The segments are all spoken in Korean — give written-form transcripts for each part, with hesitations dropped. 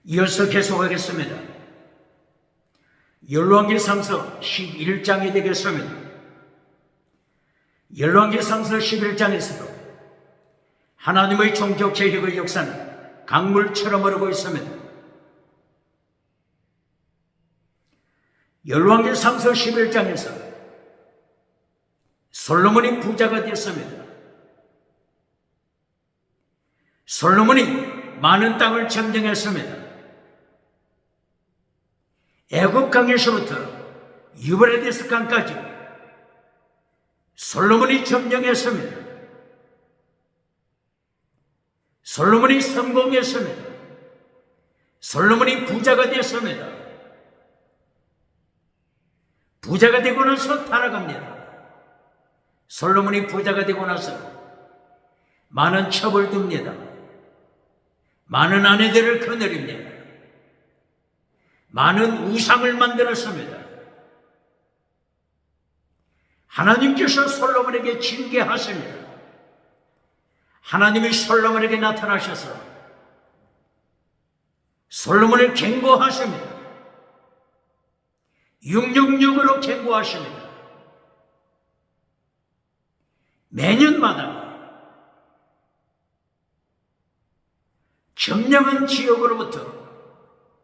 이어서 계속하겠습니다. 열왕기상서 11장이 되겠습니다. 열왕기상서 11장에서도 하나님의 종교 개혁의 역사는 강물처럼 흐르고 있습니다. 열왕기상서 11장에서 솔로몬이 부자가 됐습니다. 솔로몬이 많은 땅을 점령했습니다. 애굽 강에서부터 유브라데스 강까지 솔로몬이 점령했습니다. 솔로몬이 성공했습니다. 솔로몬이 부자가 됐습니다. 부자가 되고 나서 타락합니다. 솔로몬이 부자가 되고 나서 많은 첩을 둡니다. 많은 아내들을 거느립니다. 많은 우상을 만들었습니다. 하나님께서 솔로몬에게 징계하십니다. 하나님이 솔로몬에게 나타나셔서 솔로몬을 경고하십니다. 666으로 경고하십니다. 매년마다 점령한 지역으로부터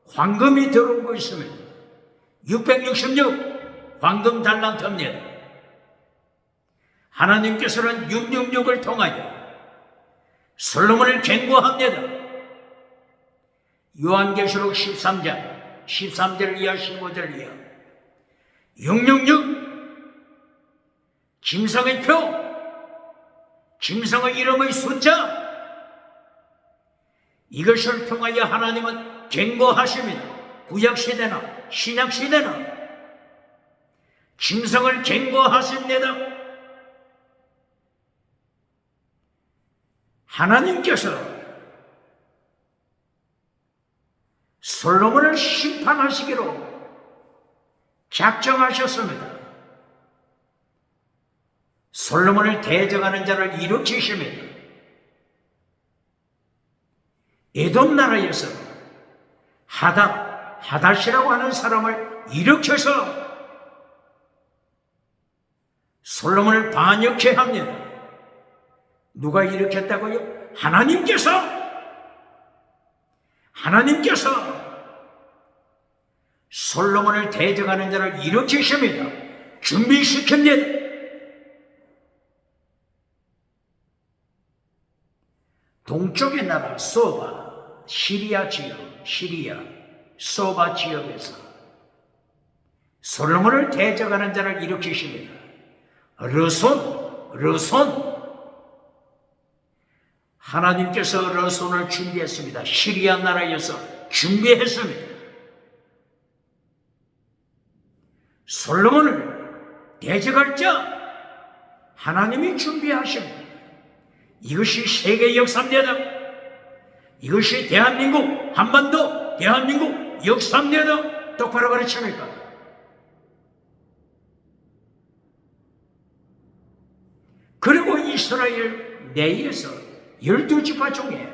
황금이 들어오고 있습니다. 666 황금 달란트입니다. 하나님께서는 666을 통하여 솔로몬을 경고합니다. 요한계시록 13장 13절 이하 15절 이하 666 짐승의 표, 짐승의 이름의 숫자, 이것을 통하여 하나님은 경고하십니다. 구약시대나 신약시대나 짐승을 경고하십니다. 하나님께서 솔로몬을 심판하시기로 작정하셨습니다. 솔로몬을 대적하는 자를 일으키십니다. 에돔 나라에서 하닷이라고 하는 사람을 일으켜서 솔로몬을 반역케 합니다. 누가 일으켰다고요? 하나님께서 솔로몬을 대적하는 자를 일으키십니다. 준비시킵니다. 동쪽의 나라 소바, 시리아 지역, 소바 지역에서 솔로몬을 대적하는 자를 일으키십니다. 르손. 하나님께서 르손을 준비했습니다. 시리아 나라에서 준비했습니다. 솔로몬을 대적할 자 하나님이 준비하십니다. 이것이 세계 역사입니다. 이것이 대한민국, 한반도, 대한민국 역사입니다. 똑바로 가르칩니까? 그리고 이스라엘 내에서 12지파 중에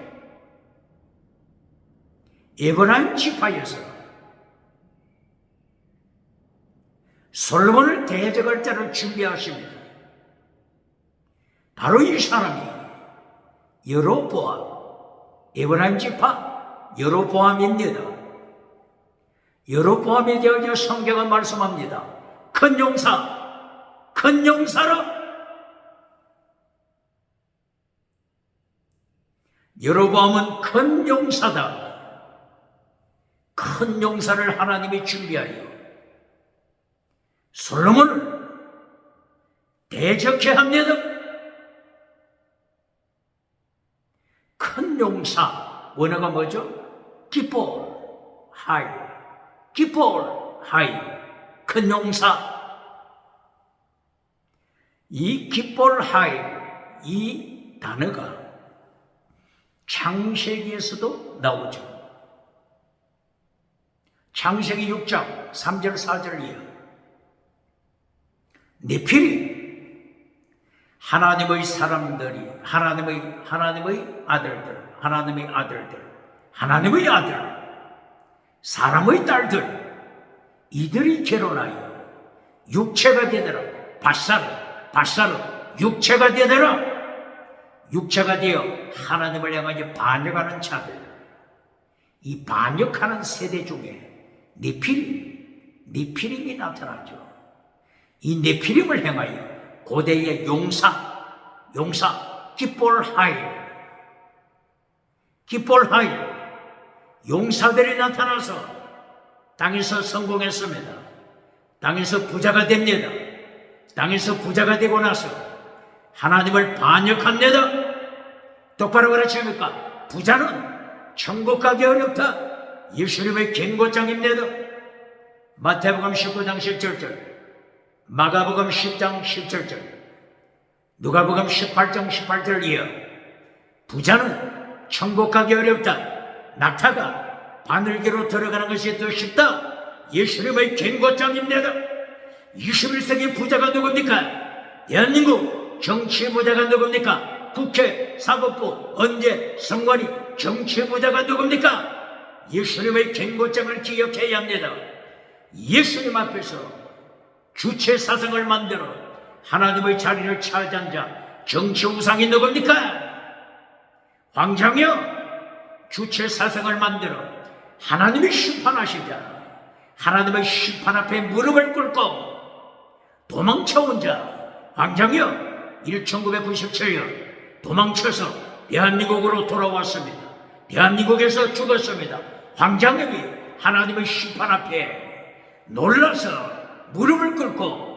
에브라임 지파에서 솔로몬을 대적할 자를 준비하십니다. 바로 이 사람이 여로보암, 에브라임 지파 여로보암입니다. 여로보암에 대하여 성경은 말씀합니다. 큰 용사라. 여로보암은 큰 용사다. 큰 용사를 하나님이 준비하여 솔로몬을 대적케 합니다. 큰 용사, 원어가 뭐죠? 기폴 하이, 큰 용사. 이 기폴 하이, 이 단어가 창세기에서도 나오죠. 창세기 6장 3절 4절 이하 네피림, 하나님의 사람들이 하나님의 아들 사람의 딸들 이들이 결혼하여 육체가 되더라. 바사르 육체가 되더라. 육체가 되어 하나님을 향하여 반역하는 자들, 이 반역하는 세대 중에 네피림이 나타나죠. 이 네피림을 향하여 고대의 용사 기폴하일 용사들이 나타나서 땅에서 성공했습니다. 땅에서 부자가 됩니다. 땅에서 부자가 되고 나서 하나님을 반역합니다. 똑바로 가르칩니까? 부자는 천국 가기 어렵다. 예수님의 경고장입니다. 마태복음 19장 17절, 마가복음 10장 17절, 누가복음 18장 18절 이어 부자는 천국 가기 어렵다. 낙타가 바늘기로 들어가는 것이 더 쉽다. 예수님의 경고장입니다. 21세기 부자가 누굽니까? 대한민국 정치 부자가 누굽니까? 국회, 사법부, 언제, 선관위, 정치 부자가 누굽니까? 예수님의 경고장을 기억해야 합니다. 예수님 앞에서 주체 사상을 만들어 하나님의 자리를 차지한 자, 정치 우상이 누굽니까? 황장여 주체 사상을 만들어 하나님이 심판하시자 하나님의 심판 앞에 무릎을 꿇고 도망쳐온 자, 황장여 1997년 도망쳐서 대한민국으로 돌아왔습니다. 대한민국에서 죽었습니다. 황장엽이 하나님의 심판 앞에 놀라서 무릎을 꿇고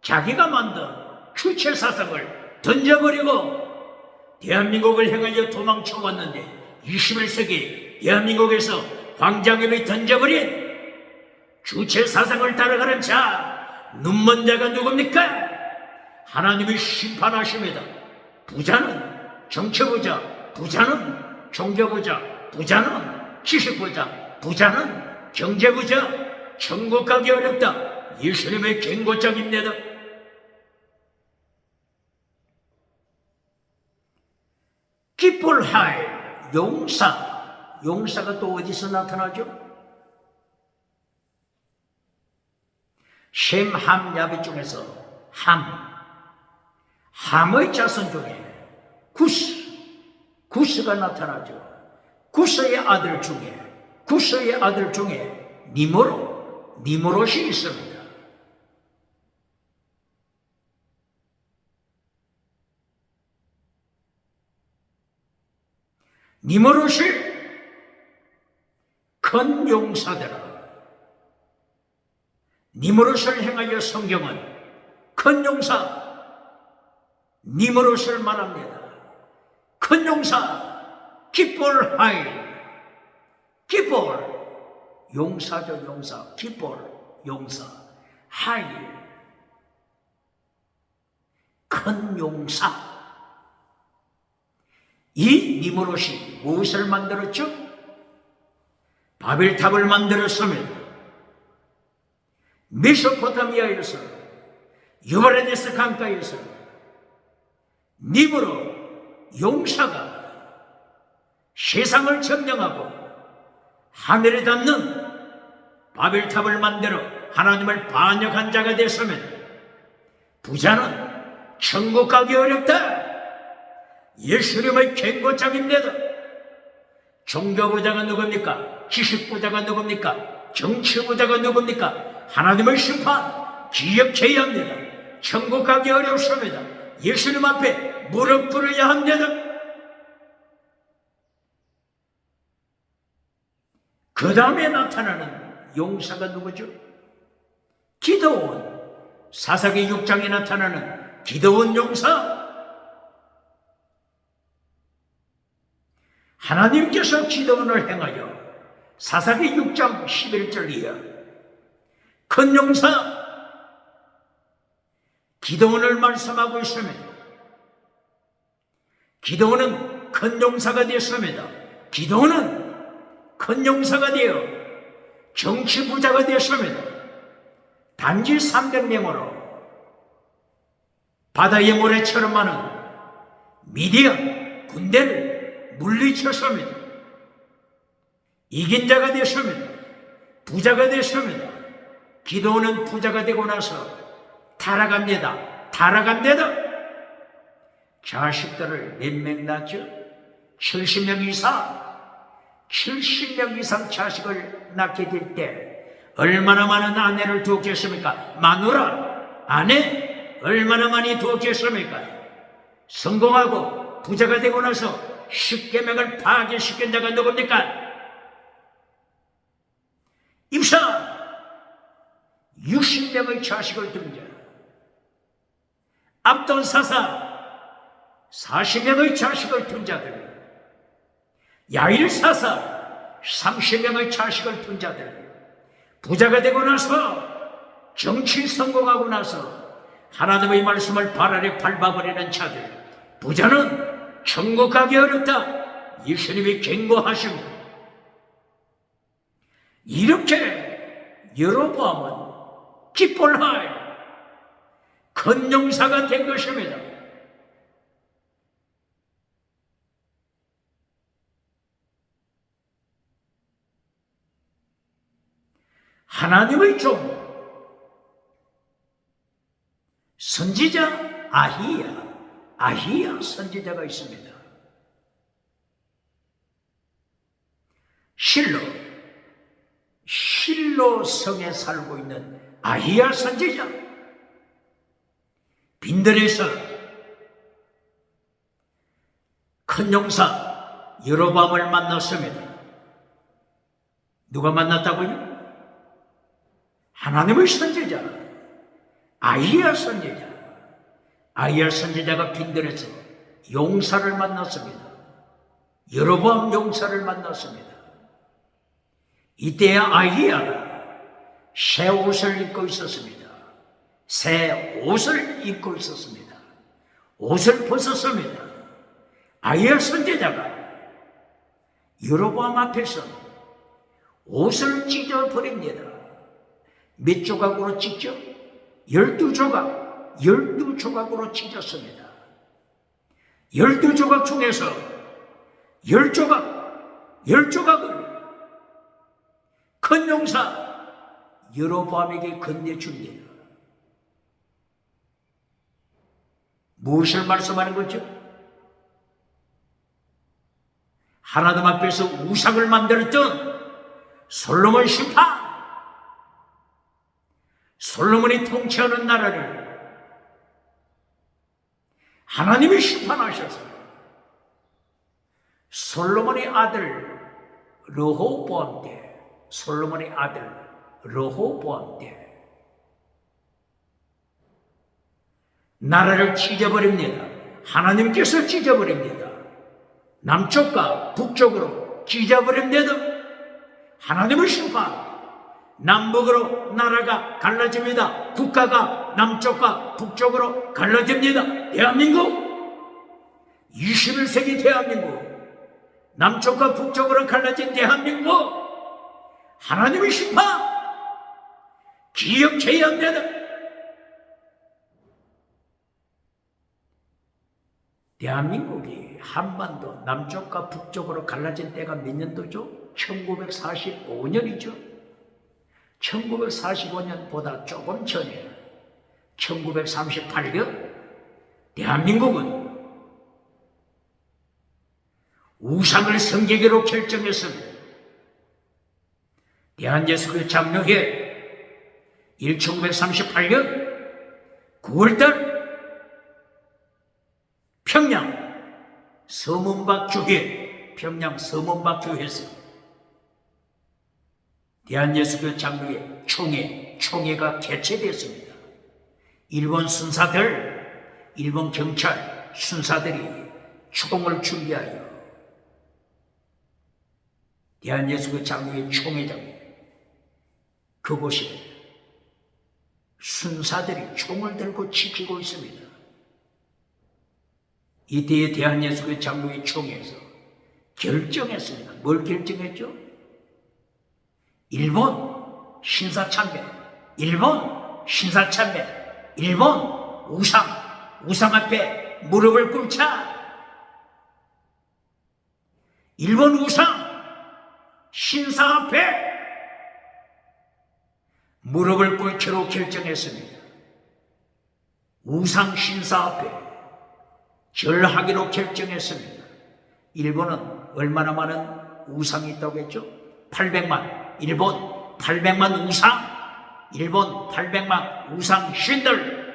자기가 만든 주체 사상을 던져버리고 대한민국을 향하여 도망쳐왔는데 21세기 대한민국에서 황장엽이 던져버린 주체 사상을 따라가는 자, 눈먼 자가 누굽니까? 하나님이 심판하십니다. 부자는 정치부자, 부자는 종교부자, 부자는 지식부자, 부자는 경제부자, 천국 가기 어렵다. 예수님의 경고장입니다. 기쁠하일 용사가 또 어디서 나타나죠? 셈, 함, 야벳 중에서 함의 자손 중에 구스가 나타나죠. 구스의 아들 중에 니므롯이 있습니다. 니므롯이 큰 용사되라. 니므롯을 향하여 성경은 큰 용사 니므롯을 말합니다. 큰 용사 기쁠하일 용사죠. 용사 용사 하일 큰 용사. 이 니므롯이 무엇을 만들었죠? 바벨탑을 만들었습니다. 메소포타미아에서 유브라데스 강가에서 니므롯 용사가 세상을 점령하고 하늘에 닿는 바벨탑을 만들어 하나님을 반역한 자가 됐으면 부자는 천국 가기 어렵다. 예수님의 경고장입니다. 종교부자가 누굽니까? 지식부자가 누굽니까? 정치부자가 누굽니까? 하나님의 심판 기억해야 합니다. 천국 가기 어렵습니다. 예수님 앞에 무릎 꿇어야 합니다. 그 다음에 나타나는 용사가 누구죠? 기드온. 사사기 6장에 나타나는 기드온 용사. 하나님께서 기드온을 행하여 사사기 6장 11절 이하 큰 용사 기드온을 말씀하고 있습니다. 기드온은 큰 용사가 되었습니다. 기드온은 큰 용사가 되어 정치 부자가 되었습니다. 단지 300명으로 바다의 모래처럼 많은 미디안 군대를 물리쳤습니다. 이긴 자가 되십니다. 부자가 되십니다. 기도는 부자가 되고 나서 타락합니다. 자식들을 몇 명 낳죠? 70명 이상 자식을 낳게 될 때 얼마나 많은 아내를 두었겠습니까? 마누라, 아내 얼마나 많이 두었겠습니까? 성공하고 부자가 되고 나서 10계명을 파괴시킨 자가 누굽니까? 입사 60명의 자식을 둔 자, 압돈 사사 40명의 자식을 둔 자들, 야일 사사 30명의 자식을 둔 자들, 부자가 되고 나서 정치 성공하고 나서 하나님의 말씀을 발 아래 밟아버리는 자들, 부자는 천국 가기 어렵다. 예수님이 경고하십니다. 이렇게 여로보암은 기쁠하여 큰 용사가 된 것입니다. 하나님의 종 선지자 아히야 선지자가 있습니다. 실로 성에 살고 있는 아히야 선지자, 빈들에서 큰 용사 여로보암을 만났습니다. 누가 만났다고요? 하나님의 선지자 아히야 선지자가 빈들에서 용사를 만났습니다. 여로보암 용사를 만났습니다. 이때야 아히야가 새 옷을 입고 있었습니다. 옷을 벗었습니다. 아히야 선지자가 여로보암 앞에서 옷을 찢어버립니다. 몇 조각으로 찢죠? 12조각으로 찢었습니다. 12조각 중에서 10조각을 큰 용사 여로보암에게 건네줍니다. 무엇을 말씀하는 거죠? 하나님 앞에서 우상을 만들었던 솔로몬 심판, 솔로몬이 통치하는 나라를 하나님이 심판하셔서 솔로몬의 아들 르호보암 때 나라를 찢어버립니다. 하나님께서 찢어버립니다. 남쪽과 북쪽으로 찢어버립니다. 하나님의 심판, 남북으로 나라가 갈라집니다. 국가가 남쪽과 북쪽으로 갈라집니다. 대한민국, 21세기 대한민국, 남쪽과 북쪽으로 갈라진 대한민국, 하나님의 심판 기억해야 합니다. 대한민국이 한반도 남쪽과 북쪽으로 갈라진 때가 몇 년도죠? 1945년이죠. 1945년보다 조금 전에 1938년 대한민국은 우상을 성계계로 결정했습니다. 대한예수교 장로회 1938년 9월달 평양 서문박교회에서 대한예수교 장로회 총회가 개최됐습니다. 일본 경찰 순사들이 총을 준비하여 대한예수교 장로회 총회장에 그곳에 순사들이 총을 들고 지키고 있습니다. 이때의 대한예수교 장로회 총회에서 결정했습니다. 뭘 결정했죠? 일본 신사참배, 일본 우상 앞에 무릎을 꿇자. 일본 우상 신사 앞에 무릎을 꿇기로 결정했습니다. 우상 신사 앞에 절하기로 결정했습니다. 일본은 얼마나 많은 우상이 있다고 했죠? 800만. 일본 800만 우상. 일본 800만 우상 신들.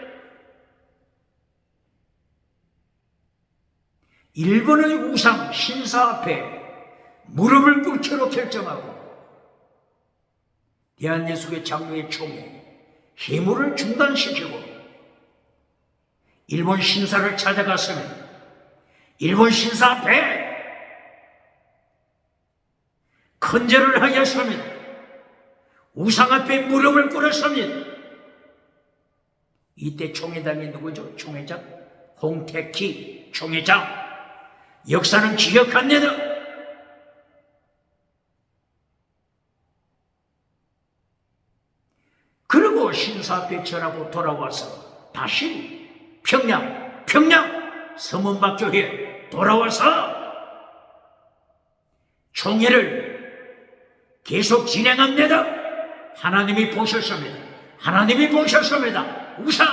일본의 우상 신사 앞에 무릎을 꿇기로 결정하고 대한예수교 장로의 총회 회무를 중단시키고 일본 신사를 찾아갔습니다. 일본 신사 앞에 큰절을 하였습니다. 우상 앞에 무릎을 꿇었습니다. 이때 총회장이 누구죠? 총회장 홍택희 총회장. 역사는 기억합니다. 그리고 신사 앞에 절하고 돌아와서 다시 평양 서문박교회에 돌아와서 총회를 계속 진행합니다. 하나님이 보셨습니다. 하나님이 보셨습니다. 우상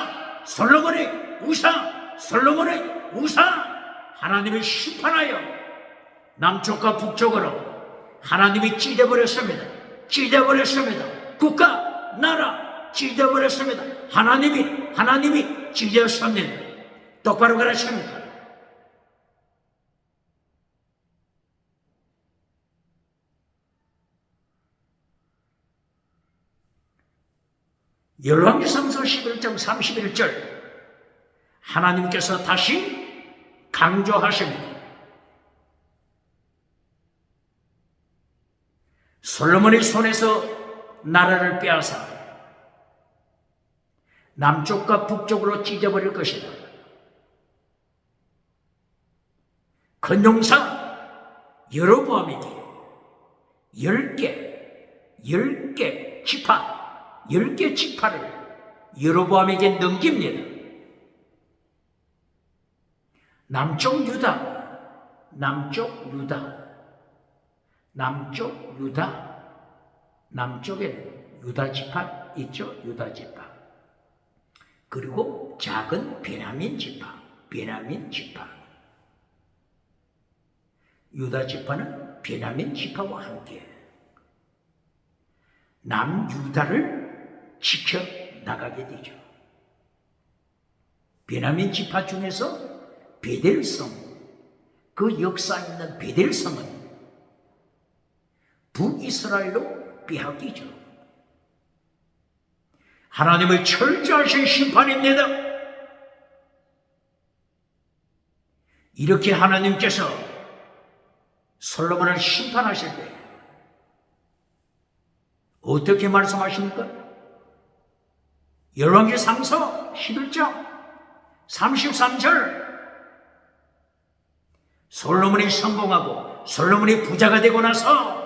솔로몬의 우상 하나님이 심판하여 남쪽과 북쪽으로 하나님이 찢어버렸습니다. 국가 나라 찢어버렸습니다. 하나님이 찢었습니다. 똑바로 가르칩니다. 열왕기상서 11장 31절 하나님께서 다시 강조하십니다. 솔로몬의 손에서 나라를 빼앗아 남쪽과 북쪽으로 찢어버릴 것이다. 건용사 여로보암에게 10개 지파를 여로보암에게 넘깁니다. 남쪽 유다, 남쪽에는 유다 지파 있죠? 유다 지파. 그리고 작은 베냐민 지파. 유다 지파는 베냐민 지파와 함께 남유다를 지켜 나가게 되죠. 베냐민 지파 중에서 베델성, 그 역사 있는 베델성은 북이스라엘로 빼앗기죠. 하나님의 철저하신 심판입니다. 이렇게 하나님께서 솔로몬을 심판하실 때 어떻게 말씀하십니까? 열왕기상서 11장 33절 솔로몬이 성공하고 솔로몬이 부자가 되고 나서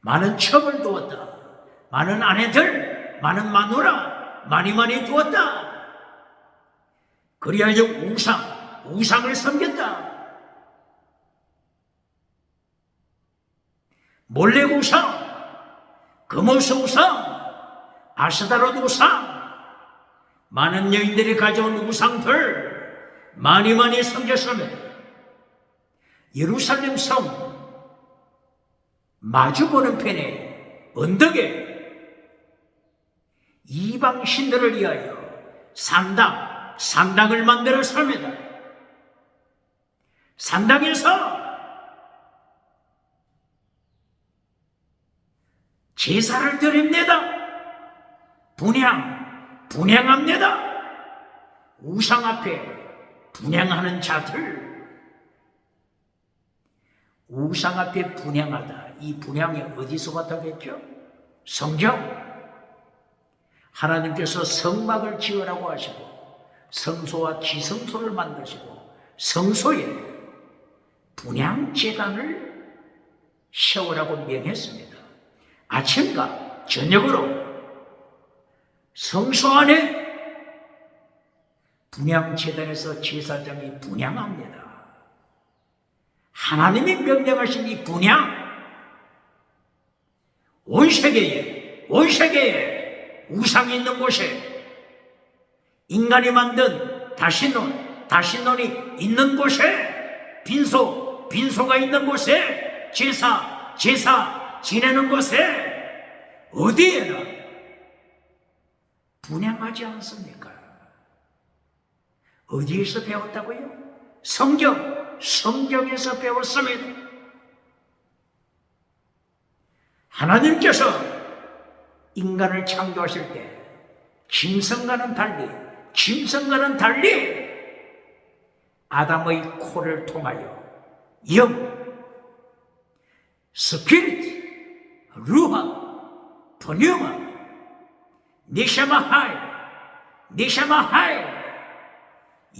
많은 첩을 두었다. 많은 아내들, 많은 마누라 많이 두었다. 그리하여 우상을 섬겼다. 몰래 우상, 금오스 우상, 아스다롯 우상, 많은 여인들이 가져온 우상들 많이 섬겼으면 예루살렘 성 마주보는 편에 언덕에 이방 신들을 위하여 산당을 만들었습니다. 산당에서 제사를 드립니다. 분향합니다. 우상 앞에 분향하는 자들, 우상 앞에 분향하다. 이 분향이 어디서 왔다겠죠? 성경. 하나님께서 성막을 지으라고 하시고 성소와 지성소를 만드시고 성소에 분향제단을 세우라고 명했습니다. 아침과 저녁으로 성소 안에 분향제단에서 제사장이 분향합니다. 하나님이 명령하신 이 분향, 온 세계에 우상이 있는 곳에, 인간이 만든 다신론이 있는 곳에, 빈소가 있는 곳에, 제사 지내는 곳에, 어디에나 분양하지 않습니까? 어디에서 배웠다고요? 성경에서 배웠습니다. 하나님께서 인간을 창조하실 때 짐승과는 달리 아담의 코를 통하여 스피릿, 루하, 포뉴마, 니샤마하이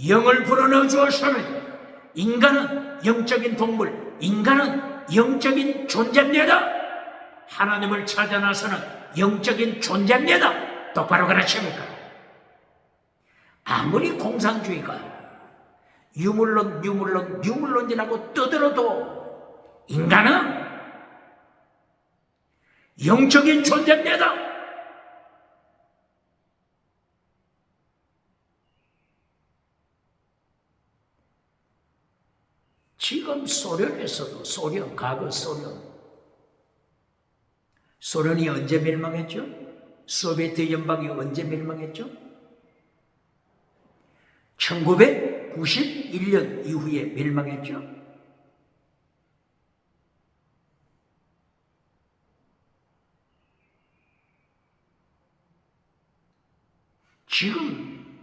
영을 불어넣어 주었습니다. 인간은 영적인 동물, 인간은 영적인 존재입니다. 하나님을 찾아 나서는 영적인 존재입니다. 똑바로 그러십니까? 아무리 공산주의가 유물론이라고 떠들어도 인간은 영적인 존재입니다. 지금 소련에서도 과거 소련이 언제 멸망했죠? 소비에트 연방이 언제 멸망했죠? 1991년 이후에 멸망했죠. 지금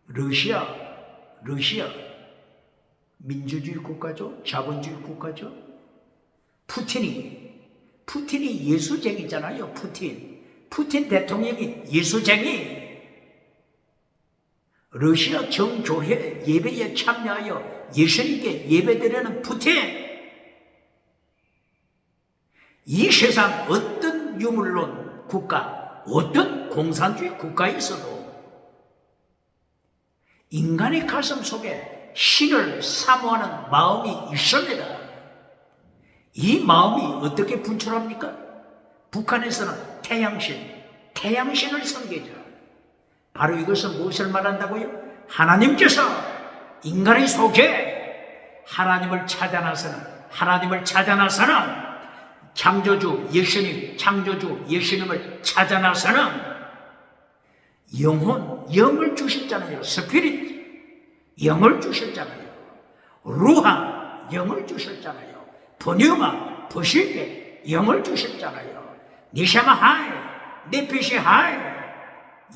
러시아 민주주의 국가죠. 자본주의 국가죠. 푸틴이 예수쟁이잖아요. 푸틴 대통령이 예수쟁이. 러시아 정교회 예배에 참여하여 예수님께 예배드리는 푸틴. 이 세상 어떤 유물론 국가, 어떤 공산주의 국가에서도 인간의 가슴 속에 신을 사모하는 마음이 있습니다. 이 마음이 어떻게 분출합니까? 북한에서는 태양신을 섬기죠. 바로 이것은 무엇을 말한다고요? 하나님께서 인간의 속에 하나님을 찾아 나서는 창조주 예수님을 찾아 나서는 영을 주셨잖아요. 스피릿, 영을 주셨잖아요. 루하, 영을 주셨잖아요. 포뉴마, 보실게, 영을 주셨잖아요. 니샤마하이, 네피시하이,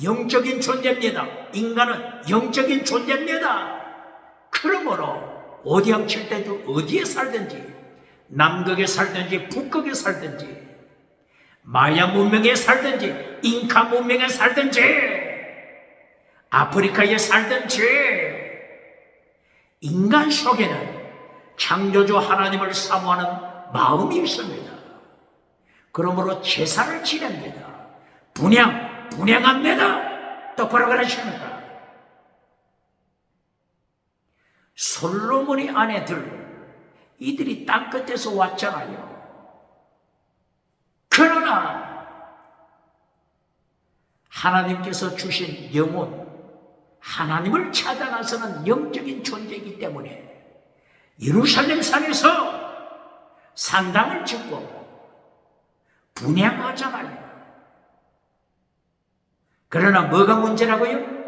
영적인 존재입니다. 인간은 영적인 존재입니다. 그러므로 어디에 살든지, 남극에 살든지 북극에 살든지, 마야 문명에 살든지, 잉카 문명에 살든지, 아프리카에 살든지, 인간 속에는 창조주 하나님을 사모하는 마음이 있습니다. 그러므로 제사를 지냅니다. 분양합니다. 똑바로 그러십니까? 솔로몬의 아내들, 이들이 땅끝에서 왔잖아요. 그러나 하나님께서 주신 영혼, 하나님을 찾아 나서는 영적인 존재이기 때문에 예루살렘 산에서 산당을 짓고 분향하잖아요. 그러나 뭐가 문제라고요?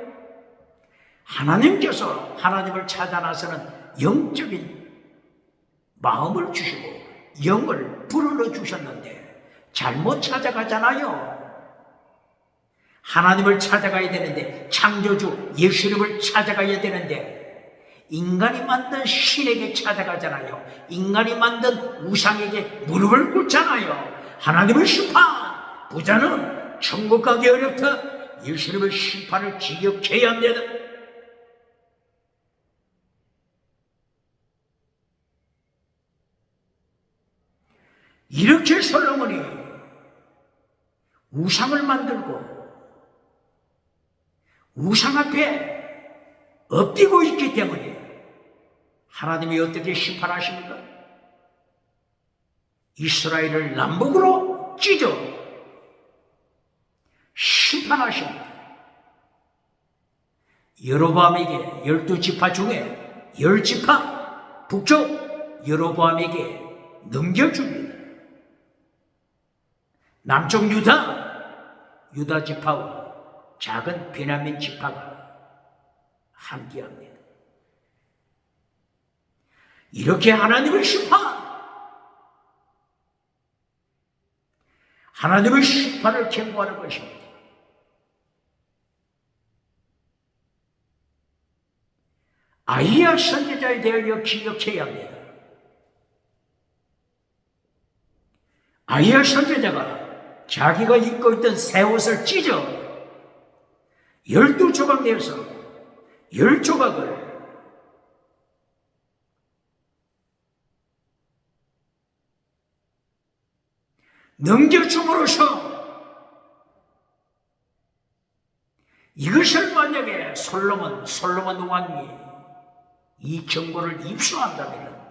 하나님께서 하나님을 찾아 나서는 영적인 마음을 주시고 영을 불어넣어 주셨는데 잘못 찾아가잖아요. 하나님을 찾아가야 되는데, 창조주 예수님을 찾아가야 되는데 인간이 만든 신에게 찾아가잖아요. 인간이 만든 우상에게 무릎을 꿇잖아요. 하나님을 심판, 부자는 천국 가기 어렵다. 예수님의 심판을 기억해야 합니다. 이렇게 솔로몬이 우상을 만들고 우상 앞에 엎드리고 있기 때문에 하나님이 어떻게 심판하십니까? 이스라엘을 남북으로 찢어 심판하십니다. 여로보암에게 12지파 중에 10지파 북쪽 여로보암에게 넘겨줍니다. 남쪽 유다 지파와 작은 베냐민 지파가 함께합니다. 이렇게 하나님의 심판을 경고하는 것입니다. 아이야 선지자에 대하여 기억해야 합니다. 아이야 선지자가 자기가 입고 있던 새 옷을 찢어 12조각 내어서 10조각을 넘겨줌으로써 이것을 만약에 솔로몬 왕이 이 경고를 입수한다면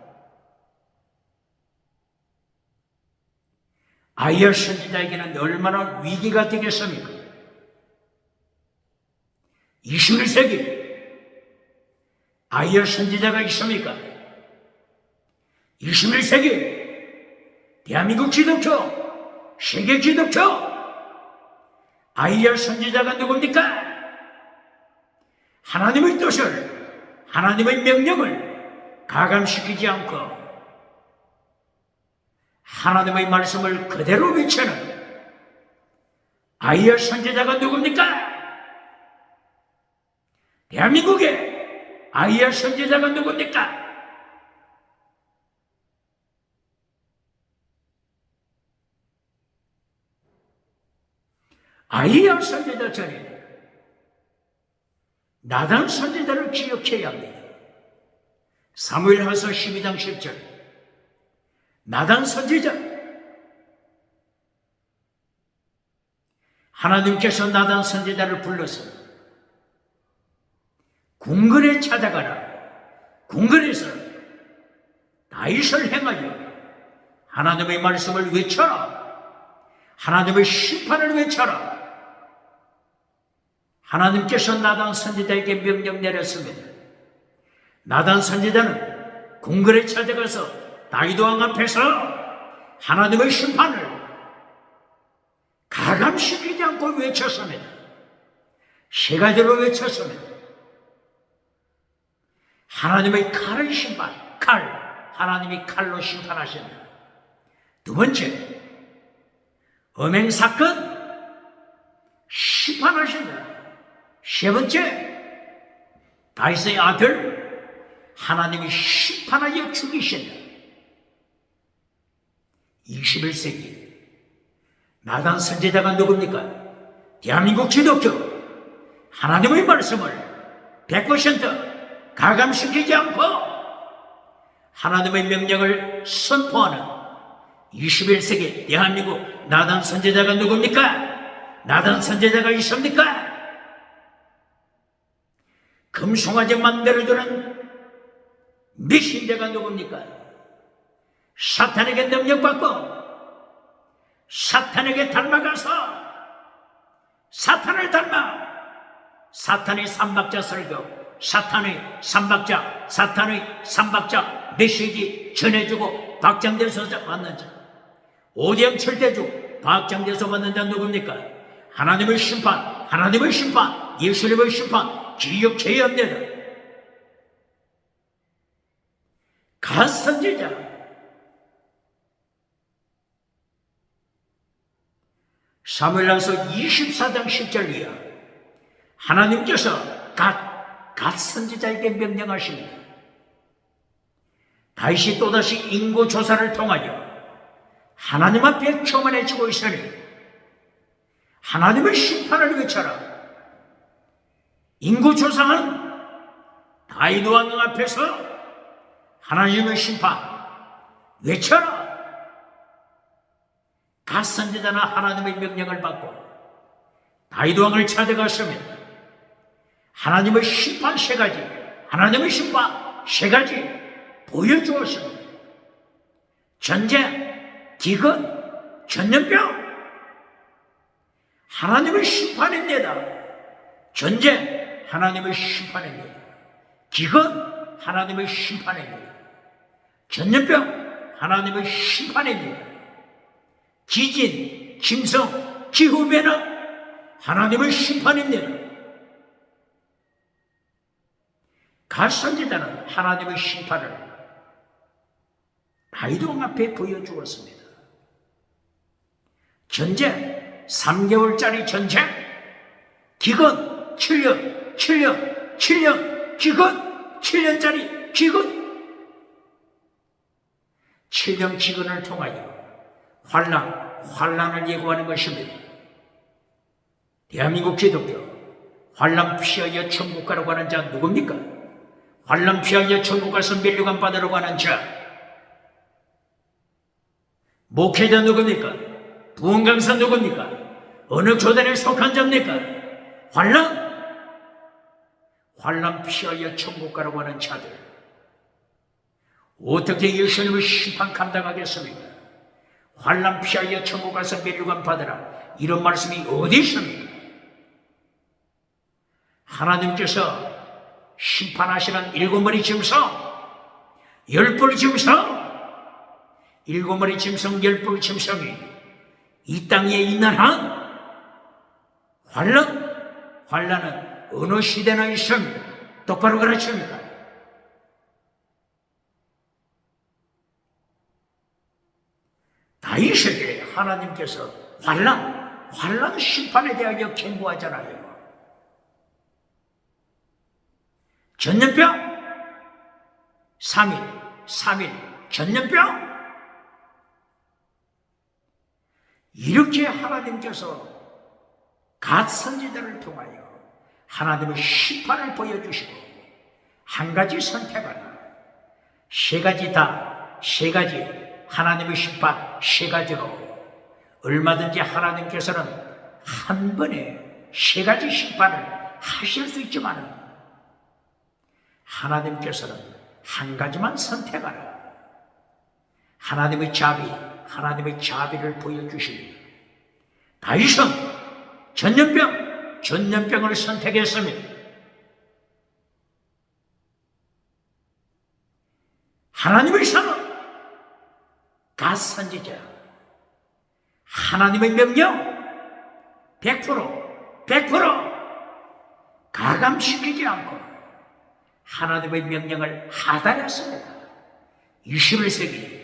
아이야 선지자에게는 얼마나 위기가 되겠습니까? 21세기 아이야 선지자가 있습니까? 21세기 대한민국 기독교, 세계 기독교 아이야 선지자가 누굽니까? 하나님의 뜻을, 하나님의 명령을 가감시키지 않고 하나님의 말씀을 그대로 외치는 아이야 선지자가 누굽니까? 대한민국의 아이야 선지자가 누굽니까? 아이야 선지자 전에 나단 선지자를 기억해야 합니다. 사무엘하서 12장 10절 나단 선지자 하나님께서 나단 선지자를 불러서 궁궐에 찾아가라. 궁궐에서 다윗을 행하여 하나님의 말씀을 외쳐라. 하나님의 심판을 외쳐라. 하나님께서 나단 선지자에게 명령 내렸습니다. 나단 선지자는 궁궐에 찾아가서 다윗 왕 앞에서 하나님의 심판을 가감시키지 않고 외쳤습니다. 세 가지로 외쳤습니다. 하나님의 칼의 심판, 하나님이 칼로 심판하신다. 두 번째, 음행사건 심판하신다. 세 번째, 다윗의 아들 하나님이 심판하여 죽이신다. 21세기 나단 선지자가 누굽니까? 대한민국 기독교 하나님의 말씀을 100% 가감시키지 않고 하나님의 명령을 선포하는 21세기 대한민국 나단 선지자가 누굽니까? 나단 선지자가 있습니까? 금송아지 만들어주는 메신저가 누굽니까? 사탄에게 능력받고 사탄에게 닮아가서 사탄을 닮아 사탄의 삼박자 설교, 사탄의 삼박자 메시지 전해주고 박장돼서 받는 자, 오대양 철대주 박장돼서 받는 자 누굽니까? 하나님의 심판, 예수님의 심판 기억해야 합니다. 갓선지자 사무엘하서 24장 10절 이하 하나님께서 갓선지자에게 명령하십니다. 다윗이 또다시 인구조사를 통하여 하나님 앞에 교만해지고 있으니 하나님의 심판을 외쳐라. 인구조사는 다윗 왕 앞에서 하나님의 심판 외쳐라. 갓선지자는 하나님의 명령을 받고 다윗 왕을 찾아갔으면 하나님의 심판 세 가지 보여주었습니다. 전쟁, 기근, 전염병. 하나님의 심판입니다. 전쟁 하나님의 심판입니다. 기근 하나님의 심판입니다. 전염병 하나님의 심판입니다. 지진, 짐승, 기후변화 하나님의 심판입니다. 가선지자는 하나님의 심판을 아이동 앞에 보여주었습니다. 전쟁, 3개월짜리 전쟁, 기근, 7년, 기근, 7년짜리 기근, 7년 기근을 통하여 환란을 예고하는 것입니다. 대한민국 기독교, 환란 피하여 천국 가라고 하는 자 누굽니까? 환란 피하여 천국 가서 면류관 받으라고 하는 자, 목회자 누굽니까? 부흥강사 누굽니까? 어느 교단에 속한 자입니까? 환란 피하여 천국 가라고 하는 자들, 어떻게 예수님의 심판 감당하겠습니까? 환란 피하여 천국 가서 면류관 받으라, 이런 말씀이 어디 있습니까? 하나님께서 심판하시는 7마리 짐승, 10뿔 짐승, 7마리 짐승, 10뿔 짐승이 이 땅에 있는 한 환란은 어느 시대나 있습니다. 똑바로 가르칩니까? 다윗에게 하나님께서 환란 심판에 대하여 경고하잖아요. 전염병 3일 전염병, 이렇게 하나님께서 갓 선지자를 통하여 하나님의 심판을 보여주시고, 한 가지 선택하라, 세 가지 하나님의 심판 세 가지로 얼마든지 하나님께서는 한 번에 세 가지 심판을 하실 수 있지만 하나님께서는 한 가지만 선택하라. 하나님의 자비를 보여주십니다. 다윗은 전염병을 선택했습니다. 하나님의 사람, 갓 선지자, 하나님의 명령 100% 가감시키지 않고 하나님의 명령을 하달했습니다. 21세기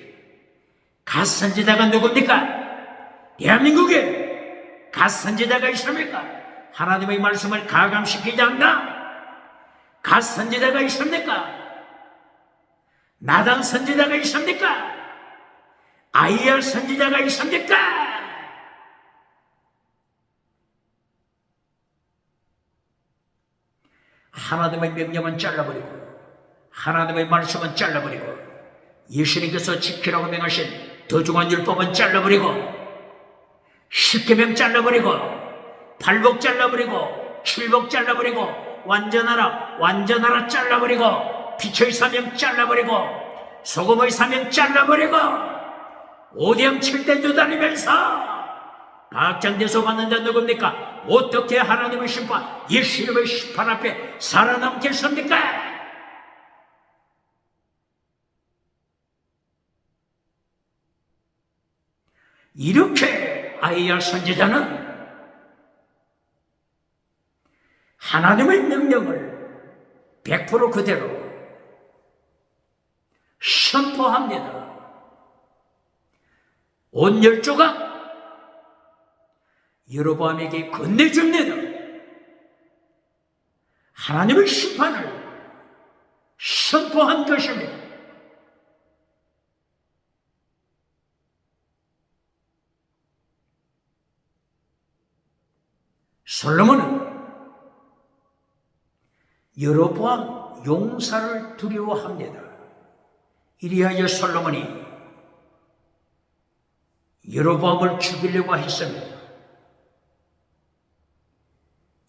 갓 선지자가 누굽니까? 대한민국에 갓 선지자가 있습니까? 하나님의 말씀을 가감시키지 않나? 갓 선지자가 있습니까? 나단 선지자가 있습니까? 아이야 선지자가 있습니까? 하나님의 명령은 잘라버리고 하나님의 말씀은 잘라버리고 예수님께서 지키라고 명하신 더 중한 율법은 잘라버리고 십계명 잘라버리고 팔복 잘라버리고 칠복 잘라버리고 완전하라 잘라버리고 빛의 사명 잘라버리고 소금의 사명 잘라버리고 오대양 7대주 다니면서 박장대소 받는 자 누굽니까? 어떻게 하나님의 심판, 예수님의 심판 앞에 살아남겠습니까? 이렇게 아이야 선지자는 하나님의 명령을 100% 그대로 선포합니다. 온 열조가 여로보암에게 건네줍니다. 하나님의 심판을 선포한 것입니다. 솔로몬은 여로보암 용사를 두려워합니다. 이리하여 솔로몬이 여로보암을 죽이려고 했습니다.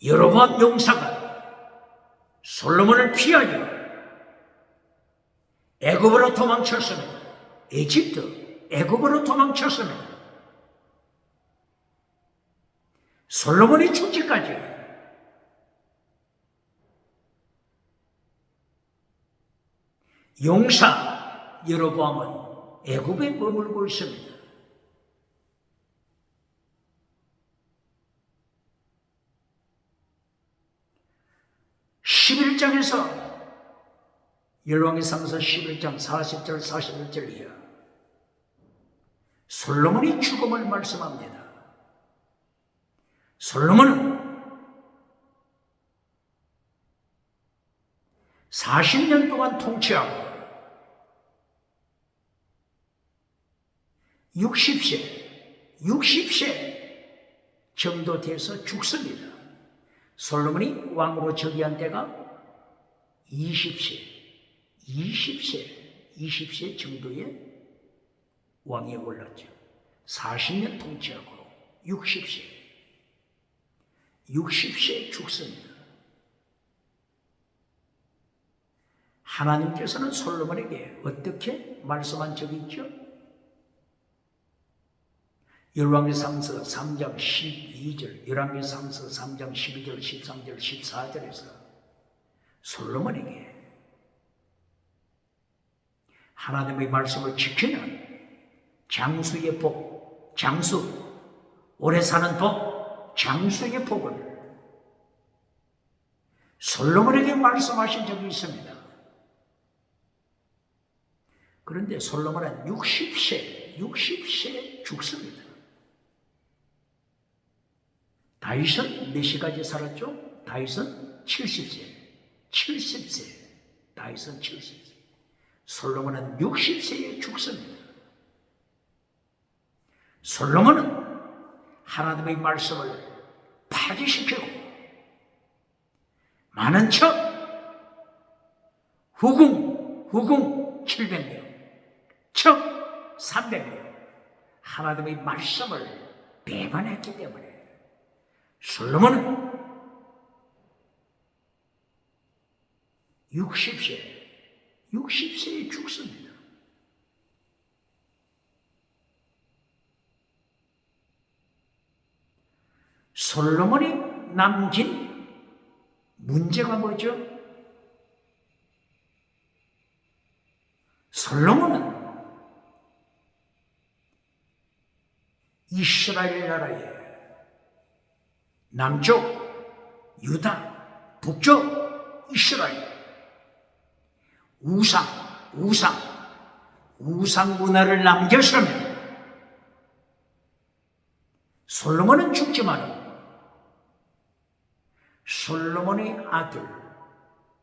여로보암 용사가 솔로몬을 피하여 애굽으로 도망쳤습니다. 애굽으로 도망쳤습니다. 솔로몬이 죽기까지 용사 여로보암은 애굽에 머물고 있습니다. 열왕기상서 11장 40절 41절 이하 솔로몬이 죽음을 말씀합니다. 솔로몬은 40년 동안 통치하고 60세 정도 돼서 죽습니다. 솔로몬이 왕으로 즉위한 때가 20세 정도의 왕이 올랐죠. 40년 통치하고 60세 죽습니다. 하나님께서는 솔로몬에게 어떻게 말씀한 적이 있죠? 열왕기상서 3장 12절, 열왕기상서 3장 12절, 13절, 14절에서 솔로몬에게 하나님의 말씀을 지키는 장수의 복, 오래 사는 복, 장수의 복을 솔로몬에게 말씀하신 적이 있습니다. 그런데 솔로몬은 60세 죽습니다. 다윗은 몇 시까지 살았죠? 다윗은 70세. 다윗은 70세. 솔로몬은 60세에 죽습니다. 솔로몬은 하나님의 말씀을 파기시키고 많은 척 후궁 700명, 척 300명 하나님의 말씀을 배반했기 때문에 솔로몬은 60세에 죽습니다. 솔로몬이 남긴 문제가 뭐죠? 솔로몬은 이스라엘 나라의 남쪽 유다, 북쪽 이스라엘 우상 문화를 남겼습니다. 솔로몬은 죽지만 솔로몬의 아들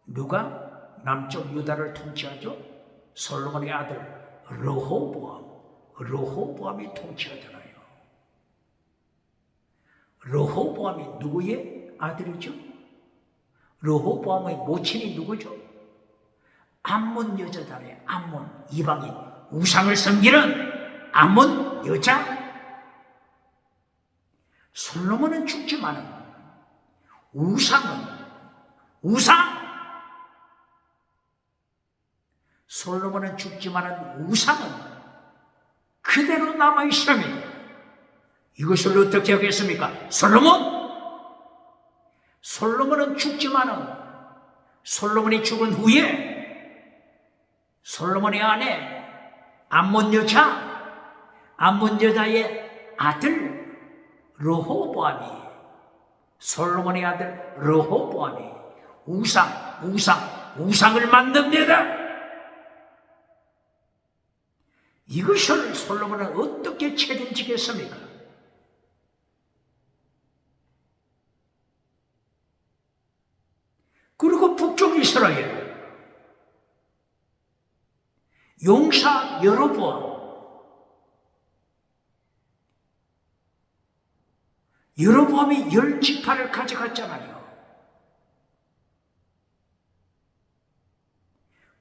누가 남쪽 유다를 통치하죠? 솔로몬의 아들 르호보암이 통치하잖아요. 르호보암이 누구의 아들이죠? 르호보암의 모친이 누구죠? 암몬 여자잖아요. 암몬, 이방인, 우상을 섬기는 암몬 여자. 솔로몬은 죽지만 솔로몬은 죽지만 우상은 그대로 남아있습니다. 이것을 어떻게 하겠습니까? 솔로몬은 죽지만 솔로몬이 죽은 후에 솔로몬의 아내 암몬 여자의 아들 솔로몬의 아들 르호보암이 우상을 만듭니다. 이것을 솔로몬은 어떻게 책임지겠습니까? 그리고 북쪽 이스라엘 용사 여로보암이 10지파를 가져갔잖아요.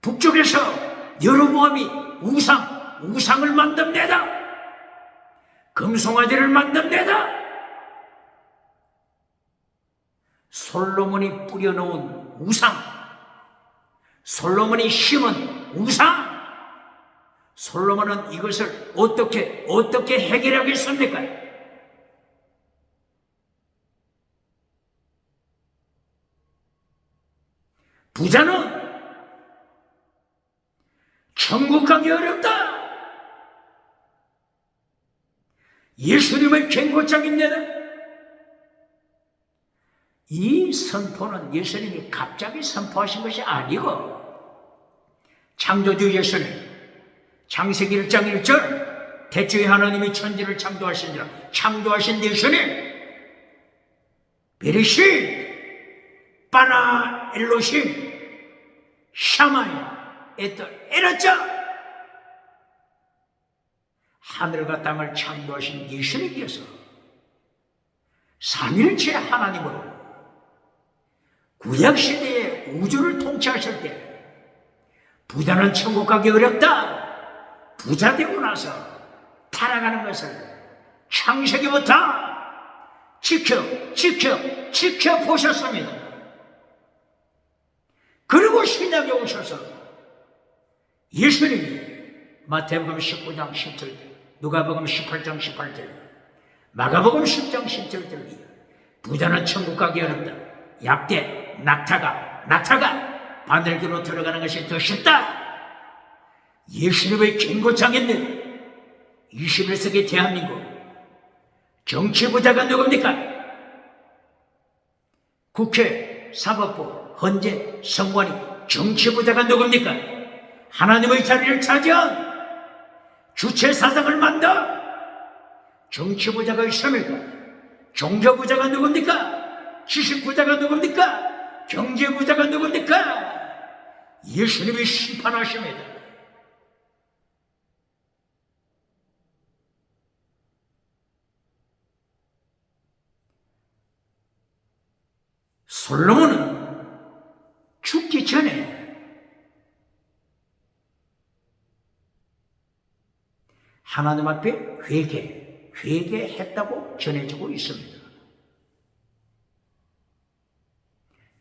북쪽에서 여로보암이 우상을 만듭니다. 금송아지를 만듭니다. 솔로몬이 뿌려놓은 솔로몬이 심은 솔로몬은 이것을 어떻게 해결하겠습니까? 부자는 천국 가기 어렵다. 예수님의 경고장입니다. 이 선포는 예수님이 갑자기 선포하신 것이 아니고 창조주 예수님 창세기 1장 1절 대초에 하나님이 천지를 창조하시니라 창조하신 예수님 베리시 바라 엘로심 샤마야 에터 에라자 하늘과 땅을 창조하신 예수님께서 삼일체 하나님으로 구약시대에 우주를 통치하실 때 부자는 천국 가기 어렵다. 부자 되고 나서 타락하는 것을 창세기부터 지켜보셨습니다. 그리고 신약에 오셔서 예수님이 마태복음 19장 17절 누가복음 18장 18절 마가복음 10장 10절들 부자는 천국 가기 어렵다. 약대 낙타가 바늘기로 들어가는 것이 더 쉽다. 예수님의 경고장인데 21세기 대한민국 정치부자가 누굽니까? 국회, 사법부, 헌재, 선관위 정치부자가 누굽니까? 하나님의 자리를 차지한 주체사상을 만든 정치부자가 있습니까? 종교부자가 누굽니까? 지식부자가 누굽니까? 경제부자가 누굽니까? 예수님이 심판하십니다. 솔로몬은 죽기 전에 하나님 앞에 회개했다고 전해지고 있습니다.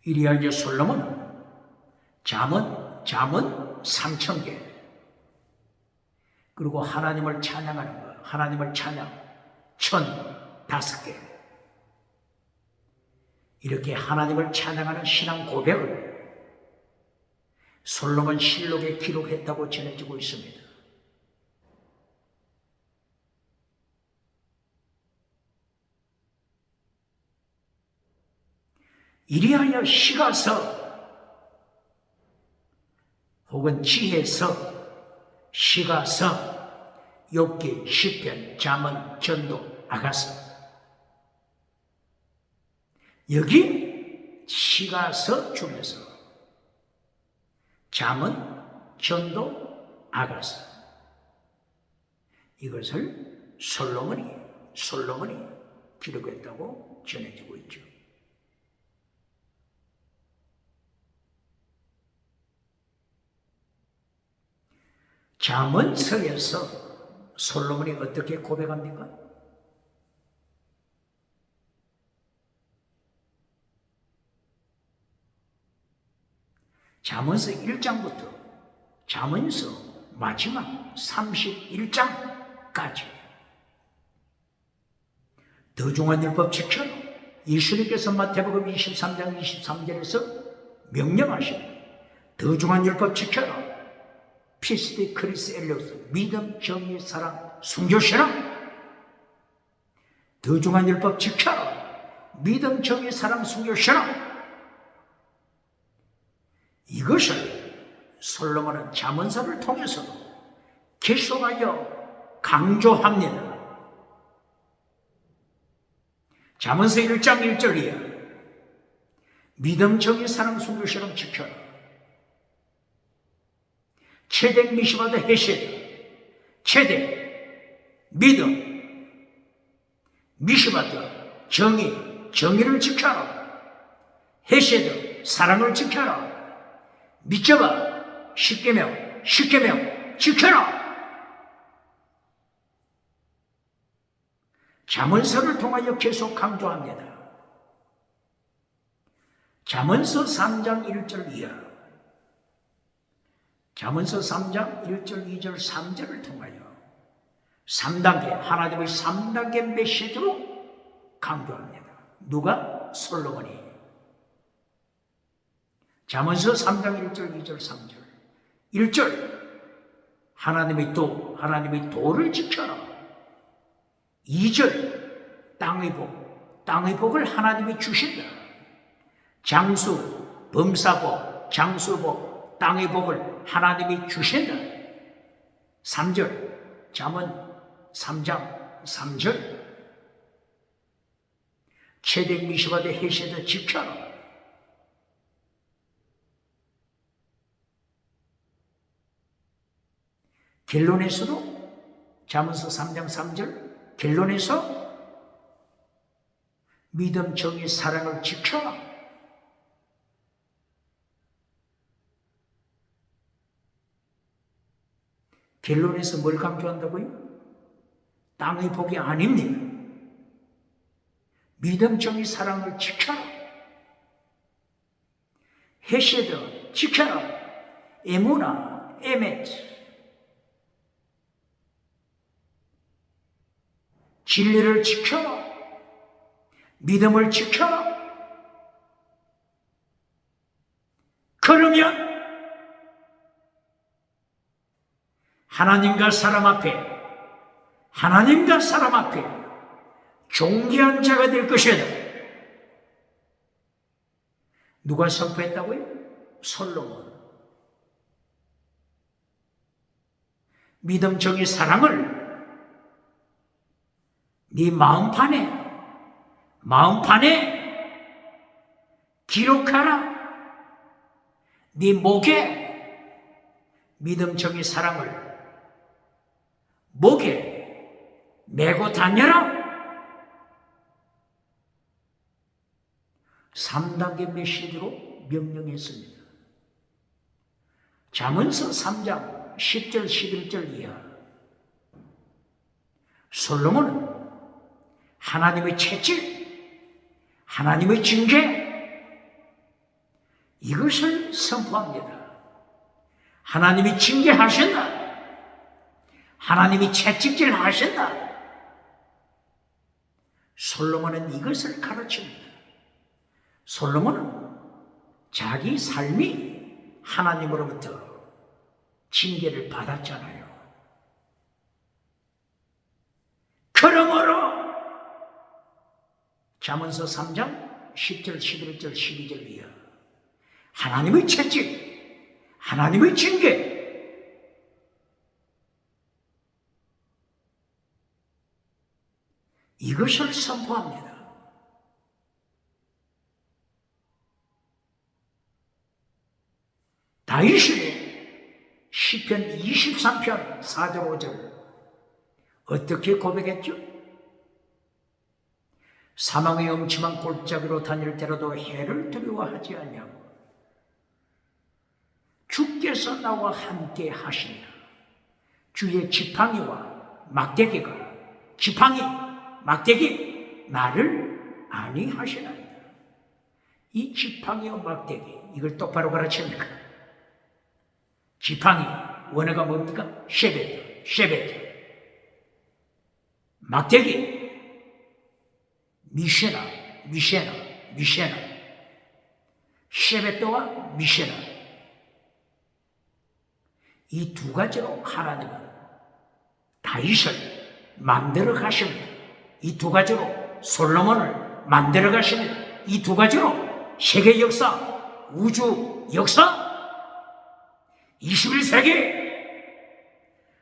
이리야 이제 솔로몬은 잠언 3,000개 그리고 하나님을 찬양하는 것 하나님을 찬양 1,005개 이렇게 하나님을 찬양하는 신앙 고백을 솔로몬 실록에 기록했다고 전해지고 있습니다. 이리하여 시가서 혹은 지혜서, 시가서, 욥기, 시편, 잠언, 전도, 아가서 여기 시가서 중에서 잠언, 전도, 아가서 이것을 솔로몬이 기록했다고 전해지고 있죠. 잠언서에서 솔로몬이 어떻게 고백합니까? 잠언서 1장부터 잠언서 마지막 31장까지 더 중한 율법 지켜라. 예수님께서 마태복음 23장 23절에서 명령하시니 더 중한 율법 지켜라. 피스디 크리스 엘리오스 믿음, 정의, 사랑, 순교신앙 더 중한 율법 지켜라. 믿음, 정의, 사랑, 순교신앙 이것을 솔로몬은 잠언서를 통해서도 계속하여 강조합니다. 잠언서 1장 1절이야. 믿음, 정의, 사랑, 순교신앙 지켜라. 체덱 미시바드 헤세드 체덱 믿음 미시바드 정의를 지켜라. 헤세드 사랑을 지켜라. 믿져봐 십계명 지켜라. 잠언서를 통하여 계속 강조합니다. 잠언서 3장 1절 이하 잠언서 3장 1절, 2절, 3절을 통하여 3단계, 하나님의 3단계 메시지로 강조합니다. 누가? 솔로몬이. 잠언서 3장 1절, 2절, 3절. 1절, 하나님의 도를 지켜라. 2절, 땅의 복을 하나님이 주신다. 장수, 범사복, 장수복, 땅의 복을 하나님이 주신다. 3절, 잠언 3장 3절, 체덱 미시바데 헤세드 지켜라. 결론에서도 잠언서 3장 3절, 결론에서 믿음, 정의, 사랑을 지켜라. 결론에서 뭘 강조한다고요? 땅의 복이 아닙니다. 믿음, 정의, 사랑을 지켜라. 헤세드 지켜라. 에무나, 에멧, 진리를 지켜라. 믿음을 지켜라. 그러면 하나님과 사람 앞에 존귀한 자가 될 것이다. 누가 선포했다고요? 솔로몬. 믿음, 정의, 사랑을 네 마음판에 기록하라. 네 목에 믿음, 정의, 사랑을 목에 메고 다녀라. 3단계 메시지로 명령했습니다. 잠언서 3장 10절 11절 이하. 솔로몬은 하나님의 채찍, 하나님의 징계, 이것을 선포합니다. 하나님이 징계하신다. 하나님이 채찍질 하신다. 솔로몬은 이것을 가르칩니다. 솔로몬은 자기 삶이 하나님으로부터 징계를 받았잖아요. 그러므로 잠언서 3장 10절, 11절, 12절 이하 하나님의 채찍, 하나님의 징계, 이것을 선포합니다. 다윗이 시편 23편 4절 5절 어떻게 고백했죠? 사망의 엄침한 골짜기로 다닐 때라도 해를 두려워하지 아니하고 주께서 나와 함께 하시니라. 주의 지팡이와 막대기가 막대기 나를 안위하시나이다. 이 지팡이와 막대기 이걸 똑바로 가르칩니까? 지팡이 원어가 뭡니까? 쉐베트. 막대기 미쉐나. 쉐베트와 미쉐나. 이 두 가지로 하나님은 다윗을 만들어 가십니다. 이 두 가지로 솔로몬을 만들어 가십니다. 이 두 가지로 세계 역사, 우주 역사, 21세기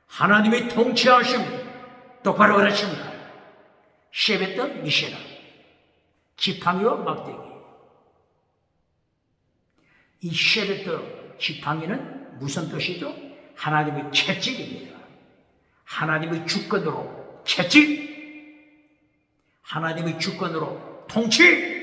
하나님의 통치하십니다. 똑바로 가르칩니다. 쉐베트, 미쉐나, 지팡이와 막대기. 이 쉐베트, 지팡이는 무슨 뜻이죠? 하나님의 채찍입니다. 하나님의 주권으로 채찍, 하나님의 주권으로 통치,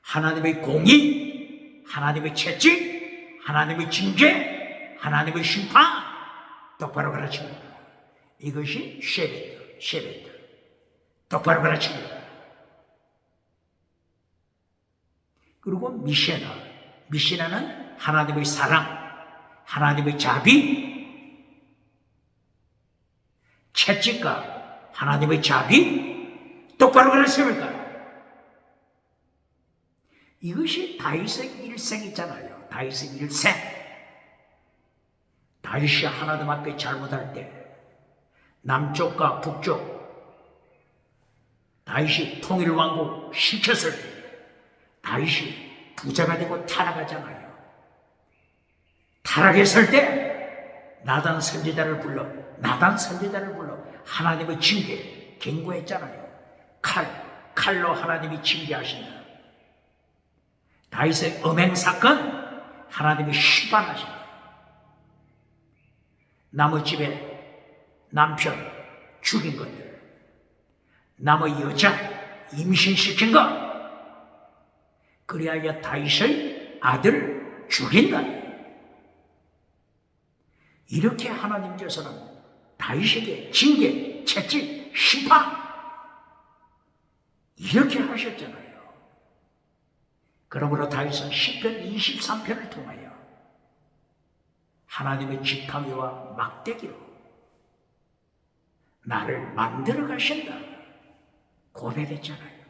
하나님의 공의, 하나님의 채찍, 하나님의 징계, 하나님의 심판, 똑바로 가르칩니다. 이것이 쉐베트. 똑바로 가르칩니다. 그리고 미쉐나는 하나님의 사랑, 하나님의 자비, 채찍과 하나님의 자비, 똑바로 가르칩니까? 이것이 다윗의 일생이잖아요. 다윗의 일생. 다윗이 하나님 앞에 잘못할 때 남쪽과 북쪽 다윗이 통일왕국 시켰을 때 다윗이 부자가 되고 타락하잖아요. 타락했을 때 나단 선지자를 불러 하나님의 징계 경고했잖아요. 칼로 하나님이 징계하신다. 다윗의 음행사건 하나님이 심판하신다. 남의 집에 남편 죽인 것들, 남의 여자 임신시킨 것, 그리하여 다윗의 아들 죽인다. 이렇게 하나님께서는 다윗에게 징계, 채찍, 심판 이렇게 하셨잖아요. 그러므로 다윗은 시편 23편을 통하여 하나님의 지팡이와 막대기로 나를 만들어 가신다 고백했잖아요.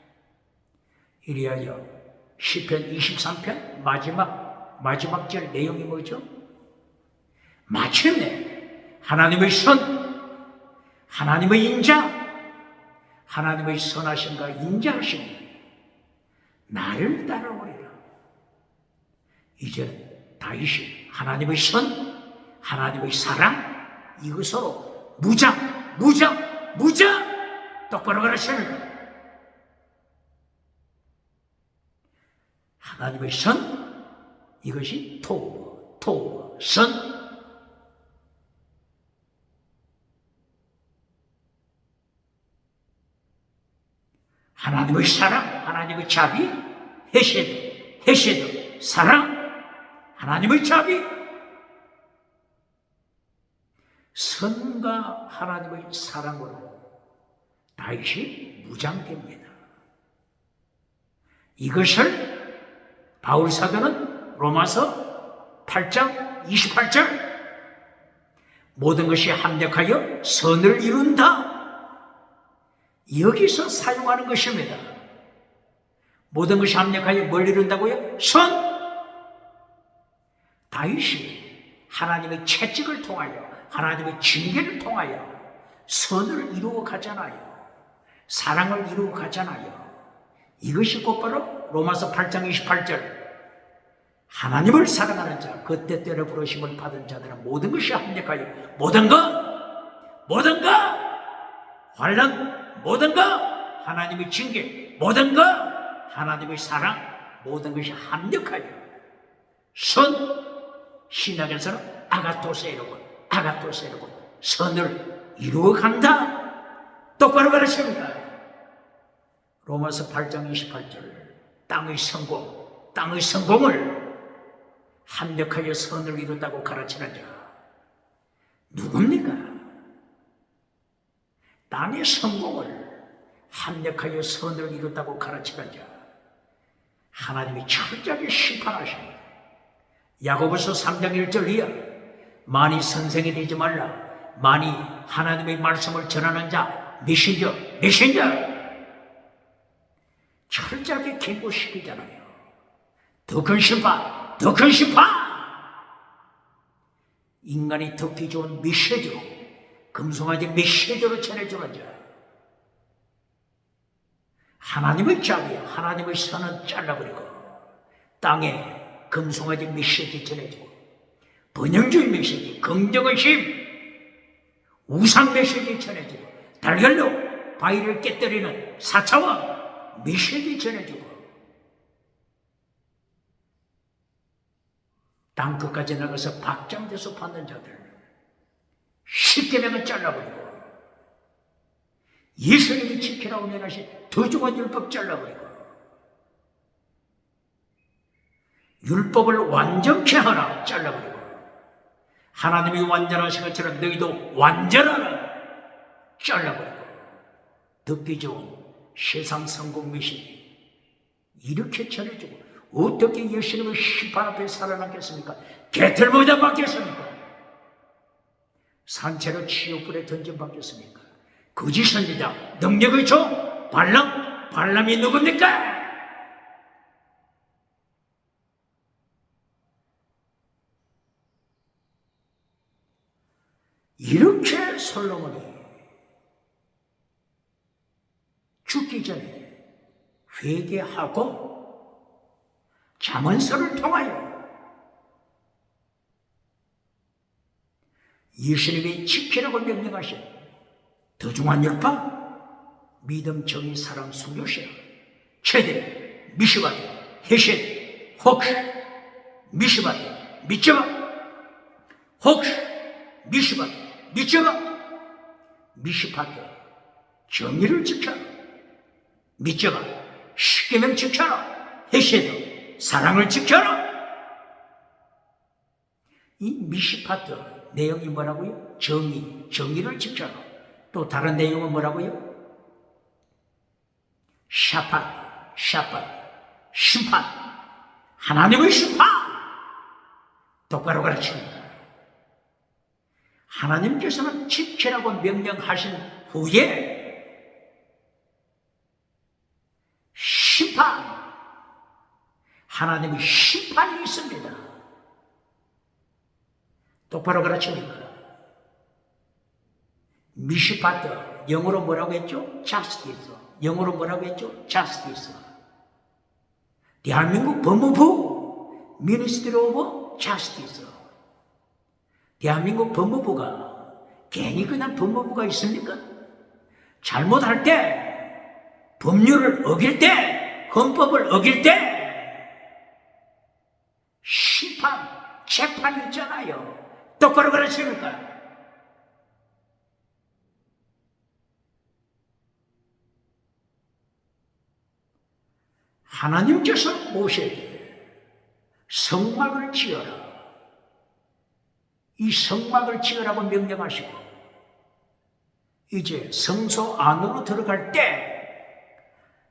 이리하여 시편 23편 마지막 절 내용이 뭐죠? 마침내 하나님의 선, 하나님의 인자, 하나님의 선하심과 인자하심이 나를 따라오리라. 이제는 다윗이 하나님의 선, 하나님의 사랑, 이것으로 무장 똑바로 가르쳐라. 하나님의 선, 이것이 토브, 선. 하나님의 사랑, 하나님의 자비, 헤세드, 사랑, 하나님의 자비, 선과 하나님의 사랑으로 다윗이 무장됩니다. 이것을 바울 사도는 로마서 8장 28절 모든 것이 합력하여 선을 이룬다. 여기서 사용하는 것입니다. 모든 것이 합력하여 뭘 이룬다고요? 선! 다윗이 하나님의 채찍을 통하여 하나님의 징계를 통하여 선을 이루어 가잖아요. 사랑을 이루어 가잖아요. 이것이 곧바로 로마서 8장 28절 하나님을 사랑하는 자, 그 때때로 부르심을 받은 자들은 모든 것이 합력하여 모든 것 환난, 모든 것 하나님의 징계, 모든 것 하나님의 사랑, 모든 것이 합력하여 선, 신학에서는 아가토세로고 선을 이루어 간다. 똑바로 가르칩니다. 로마서 8장 28절 땅의 성공을 합력하여 선을 이룬다고 가르치는 자 누굽니까? 땅의 성공을 합력하여 선을 이룬다고 가르치는 자 하나님이 철저하게 심판하십니다. 야고보서 3장 1절 이하 많이 선생이 되지 말라. 많이 하나님의 말씀을 전하는 자 메신저 철저하게 경고시키잖아요. 더 큰 심판 인간이 듣기 좋은 메시지로 금송아지 메시지로 전해주는 자 하나님의 자비와 하나님의 선은 잘라버리고 땅에 금송아지 메시지 전해주고 번영주의 메시지, 긍정의심, 우상 메시지 전해주고 달걀로 바위를 깨뜨리는 사차와 메시지 전해주고 땅 끝까지 나가서 박장대소 받는 자들 십계명은 잘라버리고 예수님이 지키라고 명하신 더 좋은 율법 잘라버리고 율법을 완전케 하라 잘라버리고 하나님이 완전하신 것처럼 너희도 완전하라 잘라버리고 듣기 좋은 세상 성공 메시지 이렇게 전해주고 어떻게 예수님의 심판 앞에 살아남겠습니까? 개털모자 받겠습니까? 산채로 치욕불에 던져받겠습니까? 거짓 선지자 능력의 종 발람이 누굽니까? 이렇게 솔로몬이 죽기 전에 회개하고 잠언서를 통하여 예수님이 지키라고 명령하신 더중한 율법, 믿음, 정의, 사랑, 순교시라. 최대, 미시바드, 헤셋, 혹시, 미시바드, 미쩌바, 혹시, 미시바드, 미쩌바, 미시바드, 정의를 지켜라. 미쩌바, 십계명 지켜라. 헤셋, 사랑을 지켜라. 이 미시바드 내용이 뭐라고요? 정의를 지켜라. 또 다른 내용은 뭐라고요? 샤팟, 심판, 하나님의 심판. 똑바로 가르칩니다. 하나님께서는 지키라고 명령하신 후에 심판, 하나님의 심판이 있습니다. 똑바로 가르칩니다. 미시파트, 영어로 뭐라고 했죠? justice. 영어로 뭐라고 했죠? justice. 대한민국 법무부, Ministry of Justice. 대한민국 법무부가 괜히 그냥 법무부가 있습니까? 잘못할 때, 법률을 어길 때, 헌법을 어길 때, 심판, 재판이 있잖아요. 똑바로 가르치니까. 하나님께서 모세에게 성막을 지어라. 이 성막을 지으라고 명령하시고 이제 성소 안으로 들어갈 때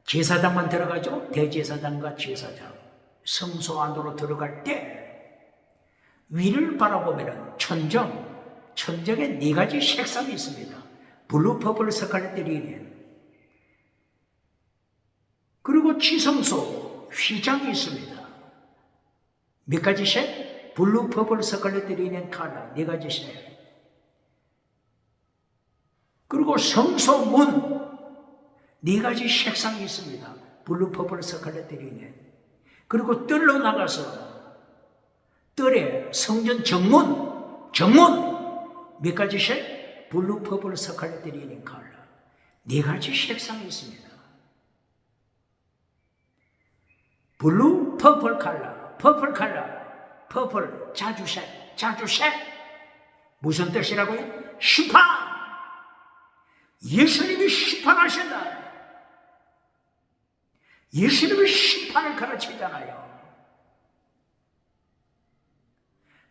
제사장만 들어가죠. 대제사장과 제사장. 성소 안으로 들어갈 때 위를 바라보면 천정에 네 가지 색상이 있습니다. 블루, 퍼플, 스칼렛, 그린. 그리고 지성소 휘장이 있습니다. 몇 가지 색? 블루, 퍼플, 스칼렛, 그린, 컬러. 네 가지 색. 그리고 성소 문 네 가지 색상이 있습니다. 블루, 퍼플, 스칼렛, 그린. 그리고 뜰로 나가서 뜰에 성전 정문 몇 가지 색? 블루, 퍼플, 스칼렛, 그린, 컬러. 네 가지 색상이 있습니다. 블루, 퍼플 컬러, 퍼플, 자주색. 무슨 뜻이라고요? 심판! 예수님이 심판하신다. 예수님이 심판을 가르치잖아요.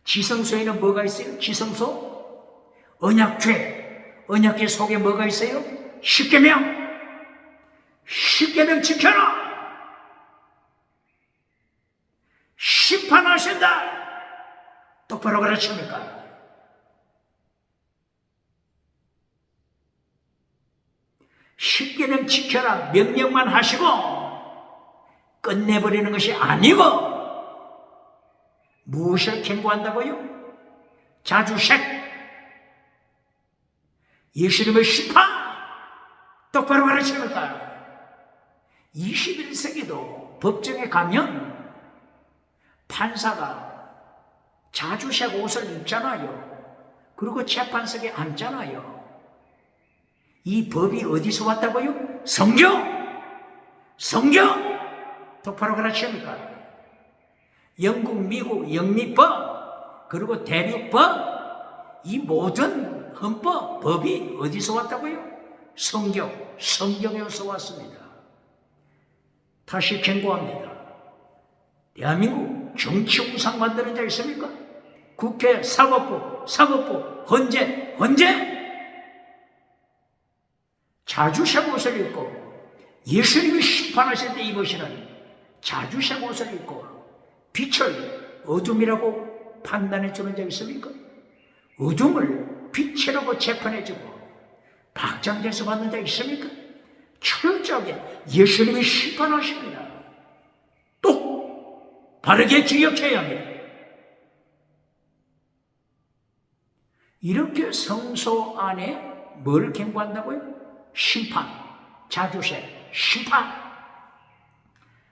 지성소에는 뭐가 있어요? 지성소? 언약궤 속에 뭐가 있어요? 십계명 지켜라. 심판하신다. 똑바로 가르칩니까? 십계명 지켜라 명령만 하시고 끝내버리는 것이 아니고 무엇을 경고한다고요? 자주색, 예수님의 심판. 똑바로 가르칩니까? 21세기도 법정에 가면 판사가 자주색 옷을 입잖아요. 그리고 재판석에 앉잖아요. 이 법이 어디서 왔다고요? 성경! 똑바로 가르칩니까? 영국, 미국, 영미법, 그리고 대륙법, 이 모든 헌법, 법이 어디서 왔다고요? 성경에서 왔습니다. 다시 경고합니다. 대한민국 정치 우상 만드는 자 있습니까? 국회, 사법부, 헌재. 자주색 옷을 입고 예수님이 심판하실 때 입으시는 자주색 옷을 입고 빛을 어둠이라고 판단해 주는 자 있습니까? 어둠을 빛이라고 재판해 주고 박장대소 받는 자 있습니까? 철저하게 예수님이 심판하십니다. 또 바르게 기억해야 합니다. 이렇게 성소 안에 뭘 경고한다고요? 심판, 자주세, 심판.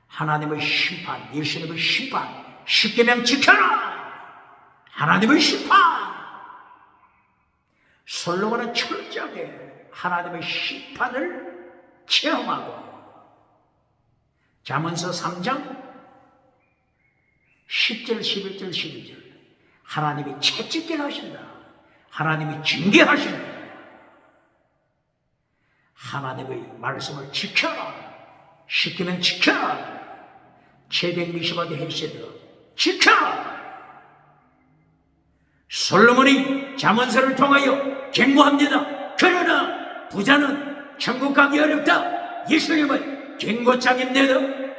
하나님의 심판, 예수님의 심판, 십계명 지켜라! 하나님의 심판! 솔로몬은 철저하게 하나님의 심판을 체험하고 잠언서 3장 10절, 11절, 12절 하나님이 채찍질 하신다. 하나님이 징계하신다. 하나님의 말씀을 지켜라. 십계명 지켜라. 제백 미시바드 헤세드 지켜라. 솔로몬이 잠언서를 통하여 경고합니다. 그러나 부자는 천국 가기 어렵다. 예수님은 경고장입니다.